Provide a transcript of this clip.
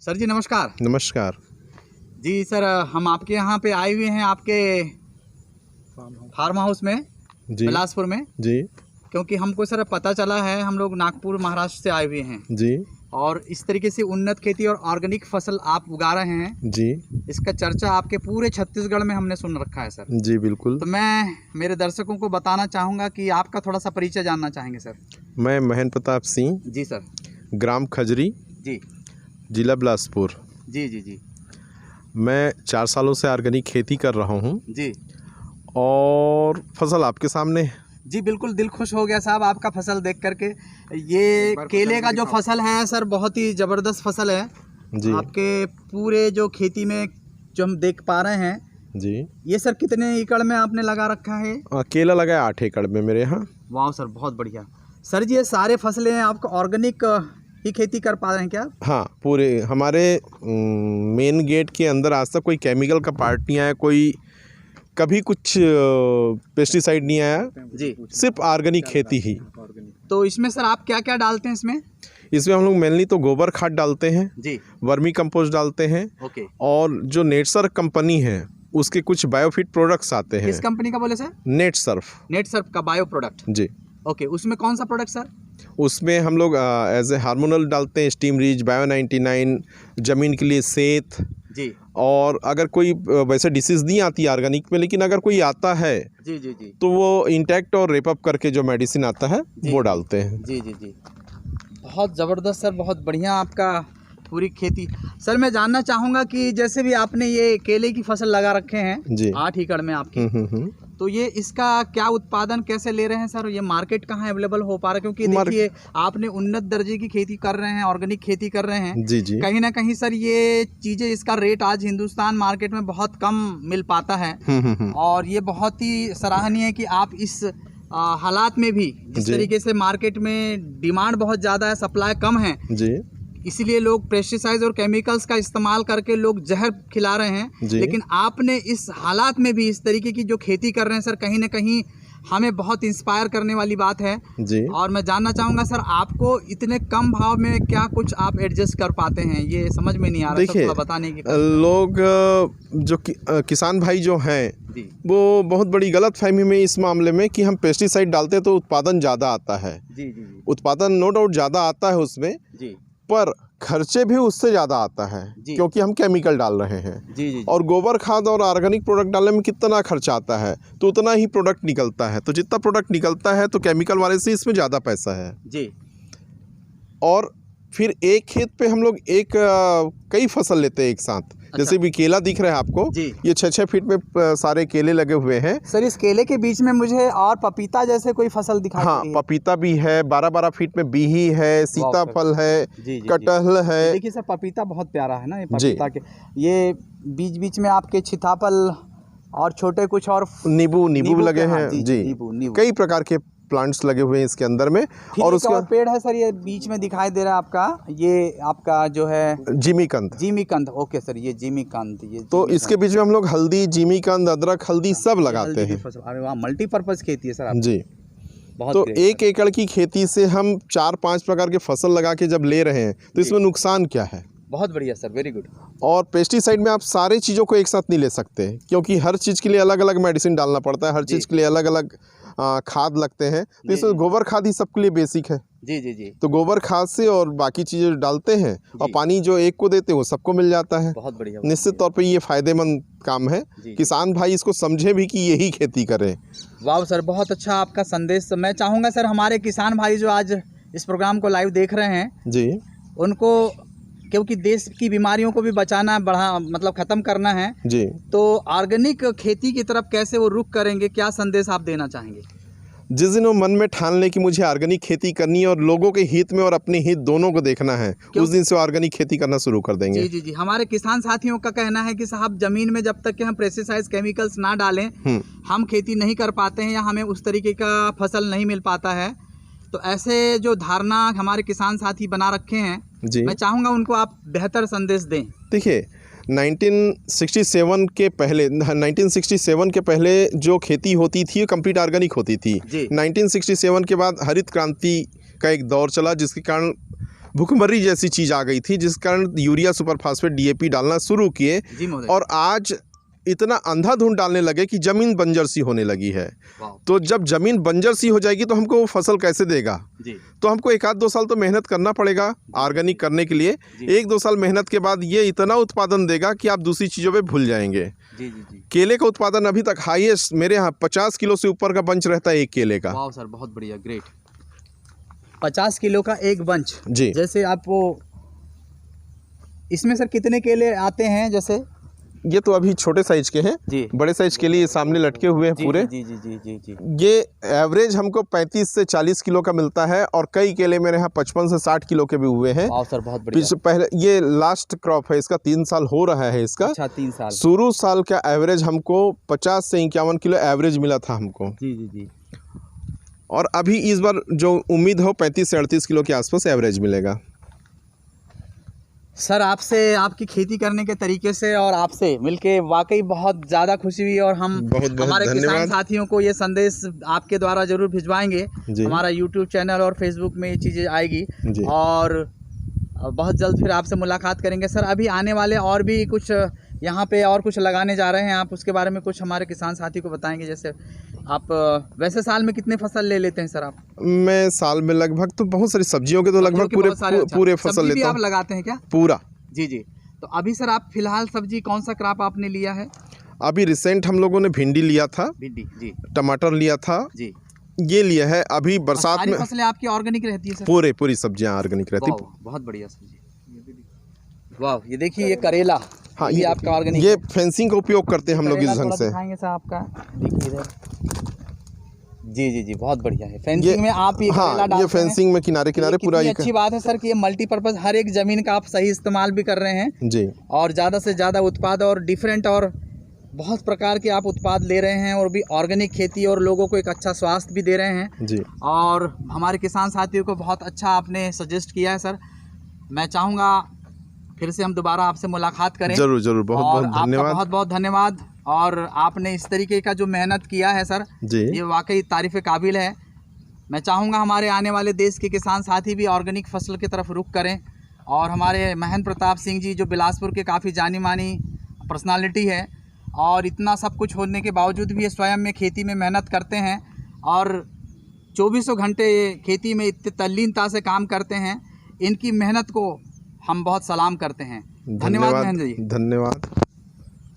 Sir जी नमस्कार। नमस्कार जी sir, हम आपके यहाँ पे आए हुए हैं आपके फार्म हाउस में जी बिलासपुर में, जी क्योंकि हमको सर पता चला है, हम लोग नागपुर महाराष्ट्र से आए हुए हैं जी और इस तरीके से उन्नत खेती और ऑर्गेनिक फसल आप उगा रहे हैं। जी इसका चर्चा आपके पूरे छत्तीसगढ़ में हमने सुन रखा है सर। जी बिल्कुल। तो मैं मेरे दर्शकों को बताना चाहूँगा कि आपका थोड़ा सा परिचय जानना चाहेंगे सर। मैं महेंद्र प्रताप सिंह, जी सर। ग्राम खजरी, जी जिला बिलासपुर। जी जी जी मैं 4 सालों से ऑर्गेनिक खेती कर रहा हूँ जी और फसल आपके सामने है। जी बिल्कुल, दिल खुश हो गया साहब आपका फसल देख करके। ये केले का जो फसल है सर, बहुत ही ज़बरदस्त फसल है जी आपके पूरे जो खेती में जो हम देख पा रहे हैं। जी ये सर कितने एकड़ में आपने लगा रखा है? केला लगा है 8 एकड़ में मेरे यहाँ। वाह सर, बहुत बढ़िया। सर जी ये सारे फसलें आपको ऑर्गेनिक ही खेती कर पा रहे हैं क्या? हाँ, पूरे हमारे मेन गेट के अंदर आज तक कोई केमिकल का पार्ट नहीं आया, कोई कभी कुछ पेस्टिसाइड नहीं आया जी। सिर्फ ऑर्गेनिक खेती ही। तो इसमें सर आप क्या क्या डालते हैं इसमें? इसमें हम लोग मेनली तो गोबर खाद डालते हैं जी। वर्मी कंपोस्ट डालते हैं ओके। और जो नेटसर्फ कंपनी है उसके कुछ बायोफिट प्रोडक्ट्स आते हैं। किस कंपनी का बोले सर? नेटसर्फ। नेटसर्फ का बायो प्रोडक्ट। जी। ओके, उसमें कौन सा प्रोडक्ट सर? उसमें हम लोग एज ए हार्मोनल डालते हैं, स्टीम रिच, बायो 99, ज़मीन के लिए सेत। जी और अगर कोई वैसे डिसीज़ नहीं आती ऑर्गेनिक में, लेकिन अगर कोई आता है जी जी जी तो वो इंटैक्ट और रेपअप करके जो मेडिसिन आता है जी वो डालते हैं। जी जी जी बहुत ज़बरदस्त सर, बहुत बढ़िया आपका पूरी खेती। सर मैं जानना चाहूँगा कि जैसे भी आपने ये केले की फसल लगा रखे हैं जी। 8 एकड़ में आपकी, तो ये इसका क्या उत्पादन कैसे ले रहे हैं सर? ये मार्केट कहाँ अवेलेबल हो पा रहा है? क्योंकि देखिए आपने उन्नत दर्जे की खेती कर रहे हैं, ऑर्गेनिक खेती कर रहे हैं। जी जी। कहीं ना कहीं सर ये चीज़ें, इसका रेट आज हिंदुस्तान मार्केट में बहुत कम मिल पाता है और ये बहुत ही सराहनीय है कि आप इस हालात में भी, जिस तरीके से मार्केट में डिमांड बहुत ज़्यादा है, सप्लाई कम है जी, इसीलिए लोग पेस्टिसाइड्स और केमिकल्स का इस्तेमाल करके लोग जहर खिला रहे हैं, लेकिन आपने इस हालात में भी इस तरीके की जो खेती कर रहे हैं सर, कहीं ना कहीं हमें बहुत इंस्पायर करने वाली बात है जी। और मैं जानना चाहूँगा सर, आपको इतने कम भाव में क्या कुछ आप एडजस्ट कर पाते हैं? ये समझ में नहीं आ रहा। देखिए, बताने की लोग जो किसान भाई जो हैं वो बहुत बड़ी गलत फहमी में इस मामले में कि हम पेस्टिसाइड डालते हैं तो उत्पादन ज़्यादा आता है। जी जी उत्पादन नो डाउट ज़्यादा आता है उसमें जी, पर खर्चे भी उससे ज़्यादा आता है क्योंकि हम केमिकल डाल रहे हैं। जी जी। और गोबर खाद और ऑर्गेनिक प्रोडक्ट डालने में कितना खर्चा आता है तो उतना ही प्रोडक्ट निकलता है। तो जितना प्रोडक्ट निकलता है तो केमिकल वाले से इसमें ज़्यादा पैसा है जी। और फिर एक खेत पे हम लोग कई फसल लेते हैं एक साथ। जैसे भी केला दिख रहा है आपको, ये 6-6 फीट में सारे केले लगे हुए हैं। सर इस केले के बीच में मुझे और पपीता जैसे कोई फसल दिखाई हाँ, दे। पपीता भी है, 12-12 फीट में बीही है, सीताफल है, कटहल है। देखिए सर पपीता बहुत प्यारा है ना, ये पपीता के ये बीच बीच में आपके सीताफल और छोटे कुछ और नींबू लगे हैं। जी, नींबू कई प्रकार के प्लांट्स लगे हुए हैं इसके अंदर में। और उसका पेड़ है सर, ये बीच में दिखाई दे रहा है आपका, ये आपका जो है जिमीकंद। ओके सर, ये जिमीकंद। ये तो इसके बीच में हम लोग हल्दी, जिमीकंद, अदरक, हल्दी सब लगाते हैं। अरे वाह, मल्टीपर्पज खेती है सर आपकी। जी। तो 1 एकड़ की खेती से हम 4-5 प्रकार के फसल लगा के जब ले रहे हैं तो इसमें नुकसान क्या है? बहुत बढ़िया सर, वेरी गुड। और पेस्टिसाइड में आप सारे चीज़ों को एक साथ नहीं ले सकते क्योंकि हर चीज़ के लिए अलग अलग मेडिसिन डालना पड़ता है, हर चीज़ के लिए अलग अलग खाद लगते हैं। तो इसमें गोबर खाद ही सबके लिए बेसिक है। जी जी जी। तो गोबर खाद से और बाकी चीज़ें डालते हैं और पानी जो एक को देते हैं वो सबको मिल जाता है। बहुत बढ़िया। निश्चित तौर पे ये फ़ायदेमंद काम है। किसान भाई इसको समझे भी कि यही खेती करें। वाह सर, बहुत अच्छा आपका संदेश। मैं चाहूँगा सर हमारे किसान भाई जो आज इस प्रोग्राम को लाइव देख रहे हैं जी, उनको, क्योंकि देश की बीमारियों को भी बचाना, मतलब ख़त्म करना है जी, तो ऑर्गेनिक खेती की तरफ कैसे वो रुख करेंगे? क्या संदेश आप देना चाहेंगे? जिस दिन वो मन में ठान ले कि मुझे ऑर्गेनिक खेती करनी है और लोगों के हित में और अपने हित दोनों को देखना है, उस दिन से ऑर्गेनिक खेती करना शुरू कर देंगे। जी जी जी। हमारे किसान साथियों का कहना है कि साहब ज़मीन में जब तक कि हम पेस्टिसाइड्स केमिकल्स ना डालें हम खेती नहीं कर पाते हैं या हमें उस तरीके का फसल नहीं मिल पाता है। तो ऐसे जो धारणा हमारे किसान साथी बना रखे हैं, मैं चाहूँगा उनको आप बेहतर संदेश दें। देखिए, 1967 के पहले जो खेती होती थी कंप्लीट ऑर्गेनिक होती थी। 1967 के बाद हरित क्रांति का एक दौर चला जिसके कारण भुखमरी जैसी चीज़ आ गई थी, जिस कारण यूरिया, सुपर फास्फेट, DAP डालना शुरू किए जी महोदय। और आज इतना अंधाधुंध डालने लगे कि ज़मीन बंजर सी होने लगी है। तो जब ज़मीन बंजर सी हो जाएगी तो हमको वो फसल कैसे देगा जी। तो हमको 1-2 साल तो मेहनत करना पड़ेगा ऑर्गेनिक करने के लिए। 1-2 साल मेहनत के बाद ये इतना उत्पादन देगा कि आप दूसरी चीज़ों पे भूल जाएंगे। जी जी जी। केले का उत्पादन अभी तक हाईएस्ट मेरे यहाँ 50 किलो से ऊपर का बंच रहता है एक केले का। वाह सर, बहुत बढ़िया, ग्रेट। 50 किलो का एक बंच जी। जैसे आप वो इसमें सर कितने केले आते हैं? जैसे ये तो अभी छोटे साइज के हैं जी। बड़े साइज के लिए सामने लटके हुए हैं पूरे। जी जी जी जी जी। ये एवरेज हमको 35 से 40 किलो का मिलता है और कई केले मेरे यहाँ 55 से 60 किलो के भी हुए हैं। वाह सर, बहुत बढ़िया। पहले ये लास्ट क्रॉप है इसका, 3 साल हो रहा है इसका। अच्छा, 3 साल। शुरू साल का एवरेज हमको 50 से 51 किलो एवरेज मिला था हमको। जी जी जी। और अभी इस बार जो उम्मीद हो 35 से 38 किलो के आसपास एवरेज मिलेगा। सर आपसे, आपकी खेती करने के तरीके से और आपसे मिलके वाकई बहुत ज़्यादा खुशी हुई और हम हमारे किसान साथियों को ये संदेश आपके द्वारा ज़रूर भिजवाएंगे। हमारा YouTube चैनल और Facebook में ये चीज़ें आएगी और बहुत जल्द फिर आपसे मुलाकात करेंगे। सर अभी आने वाले और भी कुछ यहाँ पे और कुछ लगाने जा रहे हैं आप, उसके बारे में कुछ हमारे किसान साथी को बताएंगे? जैसे आप वैसे साल में कितने फसल ले लेते हैं सर आप? मैं साल में लगभग तो बहुत सारी सब्जियों के तो लगभग पूरे फसल लेता हूँ। आप लगाते हैं क्या? पूरा। जी जी। तो अभी सर आप फिलहाल सब्जी कौन सा क्रॉप आपने लिया है? अभी रिसेंट हम लोगों ने भिंडी लिया था, भिंडी जी, टमाटर लिया था जी, ये लिया है। अभी बरसात में फसलें आपकी ऑर्गेनिक रहती है सर? पूरी सब्जियां ऑर्गेनिक रहती है। बहुत बढ़िया सब्जी। वाह, ये देखिए ये करेला। हाँ, ये आपका ऑर्गेनिक, ये फेंसिंग का उपयोग करते हैं हम लोग इस ढंग से। दिखाएंगे सर आपका, देखिए इधर। जी जी जी, बहुत बढ़िया है। फेंसिंग में आप ये करेला डालते हैं? ये फेंसिंग में किनारे किनारे पूरा। ये अच्छी बात है सर कि ये मल्टीपर्पज हर एक जमीन का आप सही इस्तेमाल भी कर रहे हैं जी, और ज़्यादा से ज़्यादा उत्पाद और डिफरेंट और बहुत प्रकार के आप उत्पाद ले रहे हैं और भी ऑर्गेनिक खेती और लोगों को एक अच्छा स्वास्थ्य भी दे रहे हैं जी। और हमारे किसान साथियों को बहुत अच्छा आपने सजेस्ट किया है सर। मैं चाहूँगा फिर से हम दोबारा आपसे मुलाकात करें। जरूर जरूर, बहुत बहुत धन्यवाद। बहुत बहुत धन्यवाद। और आपने इस तरीके का जो मेहनत किया है सर जी, ये वाकई तारीफ़ काबिल है। मैं चाहूँगा हमारे आने वाले देश के किसान साथी भी ऑर्गेनिक फसल की तरफ रुख करें और हमारे महेंद्र प्रताप सिंह जी जो बिलासपुर के काफ़ी जानी मानी पर्सनालिटी है और इतना सब कुछ होने के बावजूद भी ये स्वयं में खेती में मेहनत करते हैं और 2400 घंटे खेती में इतनी तल्लीनता से काम करते हैं। इनकी मेहनत को हम बहुत सलाम करते हैं। धन्यवाद महेंद्र जी। धन्यवाद।